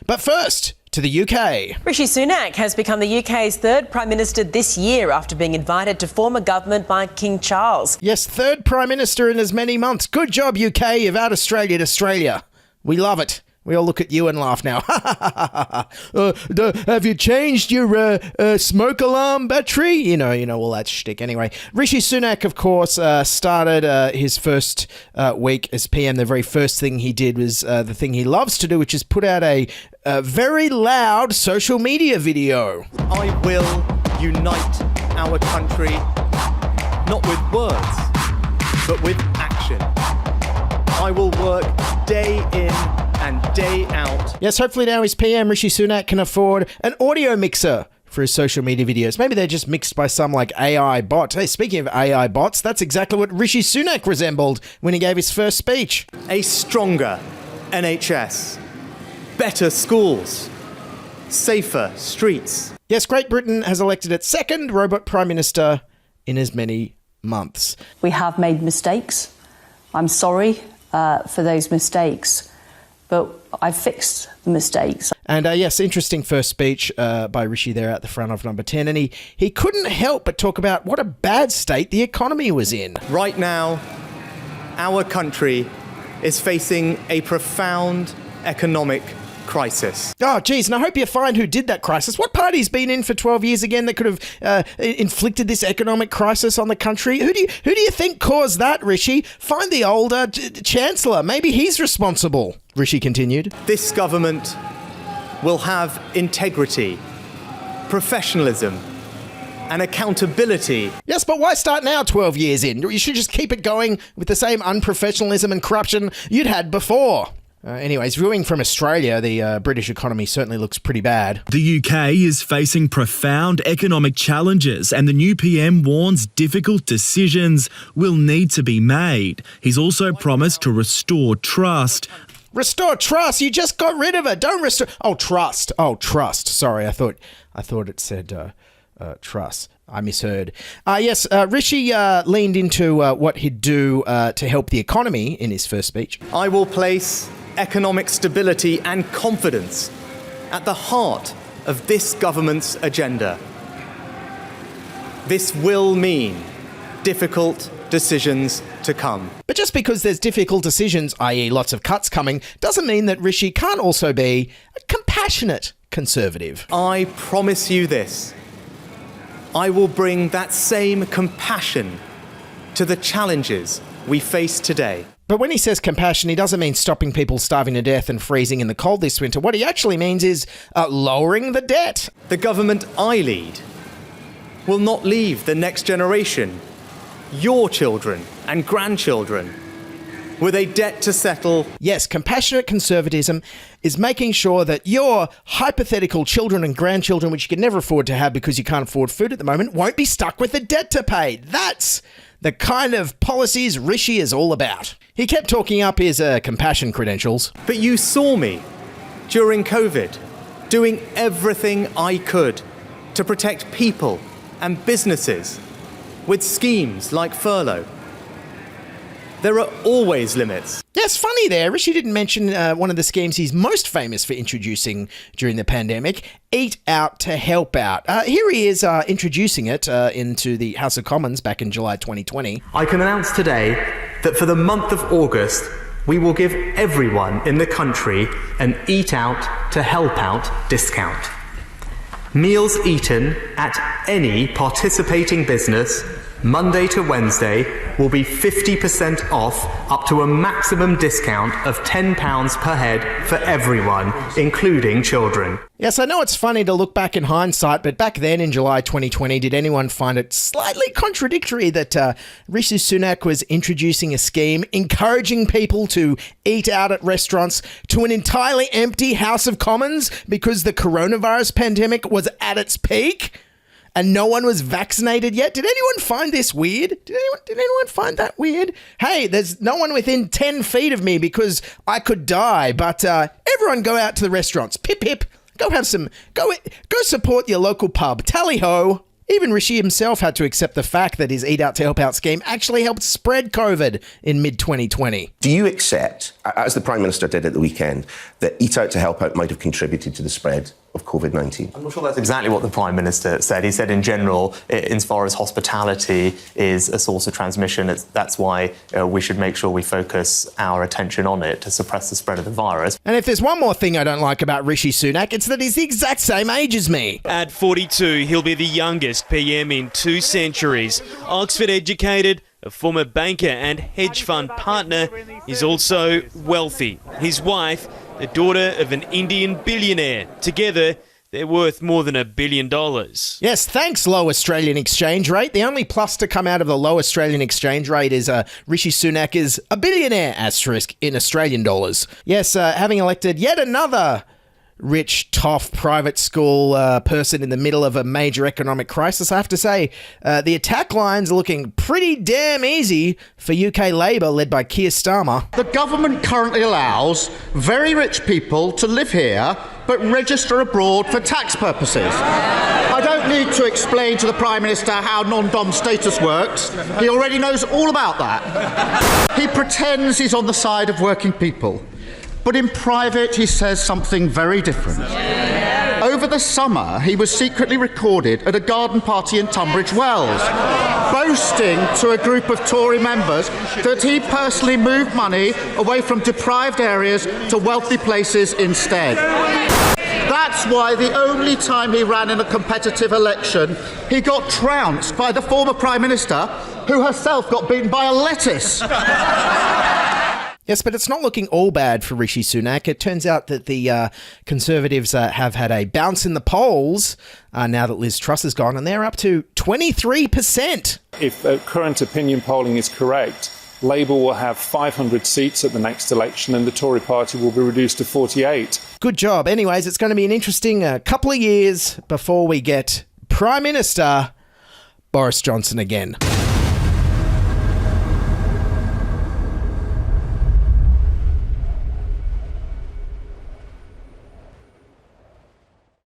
But first, to the UK. Rishi Sunak has become the UK's third Prime Minister this year after being invited to form a government by King Charles. Yes, third Prime Minister in as many months. Good job, UK. You've out Australia'd Australia. We love it. We all look at you and laugh now. Have you changed your smoke alarm battery? You know all that shtick. Anyway, Rishi Sunak, of course, started his first week as PM. The very first thing he did was the thing he loves to do, which is put out a very loud social media video. I will unite our country, not with words, but with action. I will work day in and day out. Yes, hopefully now as PM, Rishi Sunak can afford an audio mixer for his social media videos. Maybe they're just mixed by some AI bot. Hey, speaking of AI bots, that's exactly what Rishi Sunak resembled when he gave his first speech. A stronger NHS, better schools, safer streets. Yes, Great Britain has elected its second robot Prime Minister in as many months. We have made mistakes. I'm sorry for those mistakes, but I fixed the mistakes. And yes, interesting first speech by Rishi there at the front of number 10. And he couldn't help but talk about what a bad state the economy was in. Right now, our country is facing a profound economic crisis. Oh, geez, and I hope you find who did that crisis. What party's been in for 12 years again that could have inflicted this economic crisis on the country? Who do you think caused that, Rishi? Find the older Chancellor. Maybe he's responsible, Rishi continued. This government will have integrity, professionalism, and accountability. Yes, but why start now 12 years in? You should just keep it going with the same unprofessionalism and corruption you'd had before. Anyways, viewing from Australia, the British economy certainly looks pretty bad. The UK is facing profound economic challenges, and the new PM warns difficult decisions will need to be made. He's also promised to restore trust. Restore trust? You just got rid of it. Don't restore. Oh, trust. Oh, trust. Sorry, I thought it said trust. I misheard. Yes, Rishi leaned into what he'd do to help the economy in his first speech. I will place economic stability and confidence at the heart of this government's agenda. This will mean difficult decisions to come. But just because there's difficult decisions, i.e. lots of cuts coming, doesn't mean that Rishi can't also be a compassionate Conservative. I promise you this. I will bring that same compassion to the challenges we face today. But when he says compassion, he doesn't mean stopping people starving to death and freezing in the cold this winter. What he actually means is lowering the debt. The government I lead will not leave the next generation, your children and grandchildren, with a debt to settle. Yes, compassionate conservatism is making sure that your hypothetical children and grandchildren, which you can never afford to have because you can't afford food at the moment, won't be stuck with a debt to pay. That's the kind of policies Rishi is all about. He kept talking up his compassion credentials. But you saw me during COVID doing everything I could to protect people and businesses with schemes like furlough. There are always limits. Yes, funny there. Rishi didn't mention one of the schemes he's most famous for introducing during the pandemic, Eat Out to Help Out. Here he is introducing it into the House of Commons back in July 2020. I can announce today that for the month of August, we will give everyone in the country an Eat Out to Help Out discount. Meals eaten at any participating business Monday to Wednesday will be 50% off, up to a maximum discount of £10 per head for everyone, including children. Yes, I know it's funny to look back in hindsight, but back then in July 2020, did anyone find it slightly contradictory that Rishi Sunak was introducing a scheme encouraging people to eat out at restaurants to an entirely empty House of Commons because the coronavirus pandemic was at its peak? And no one was vaccinated yet? Did anyone find this weird? Did anyone find that weird? Hey, there's no one within 10 feet of me because I could die. But everyone go out to the restaurants. Pip, pip. Go have some, go support your local pub. Tally ho. Even Rishi himself had to accept the fact that his Eat Out to Help Out scheme actually helped spread COVID in mid-2020. Do you accept, as the Prime Minister did at the weekend, that Eat Out to Help Out might have contributed to the spread of COVID-19? I'm not sure that's exactly what the Prime Minister said. He said in general, as far as hospitality is a source of transmission, that's why we should make sure we focus our attention on it to suppress the spread of the virus. And if there's one more thing I don't like about Rishi Sunak, it's that he's the exact same age as me. At 42, he'll be the youngest PM in 2 centuries. Oxford educated, a former banker and hedge fund partner, is also wealthy. His wife, the daughter of an Indian billionaire. Together, they're worth more than $1 billion. Yes, thanks, low Australian exchange rate. The only plus to come out of the low Australian exchange rate is Rishi Sunak is a billionaire asterisk in Australian dollars. Yes, having elected yet another rich, tough, private school person in the middle of a major economic crisis, I have to say, the attack lines are looking pretty damn easy for UK Labour, led by Keir Starmer. The government currently allows very rich people to live here but register abroad for tax purposes. I don't need to explain to the Prime Minister how non-dom status works. He already knows all about that. He pretends he's on the side of working people, but in private he says something very different. Over the summer, he was secretly recorded at a garden party in Tunbridge Wells, boasting to a group of Tory members that he personally moved money away from deprived areas to wealthy places instead. That's why the only time he ran in a competitive election, he got trounced by the former Prime Minister, who herself got beaten by a lettuce. Yes, but it's not looking all bad for Rishi Sunak. It turns out that the Conservatives have had a bounce in the polls now that Liz Truss is gone, and they're up to 23%. If current opinion polling is correct, Labour will have 500 seats at the next election and the Tory party will be reduced to 48. Good job. Anyways, it's going to be an interesting couple of years before we get Prime Minister Boris Johnson again.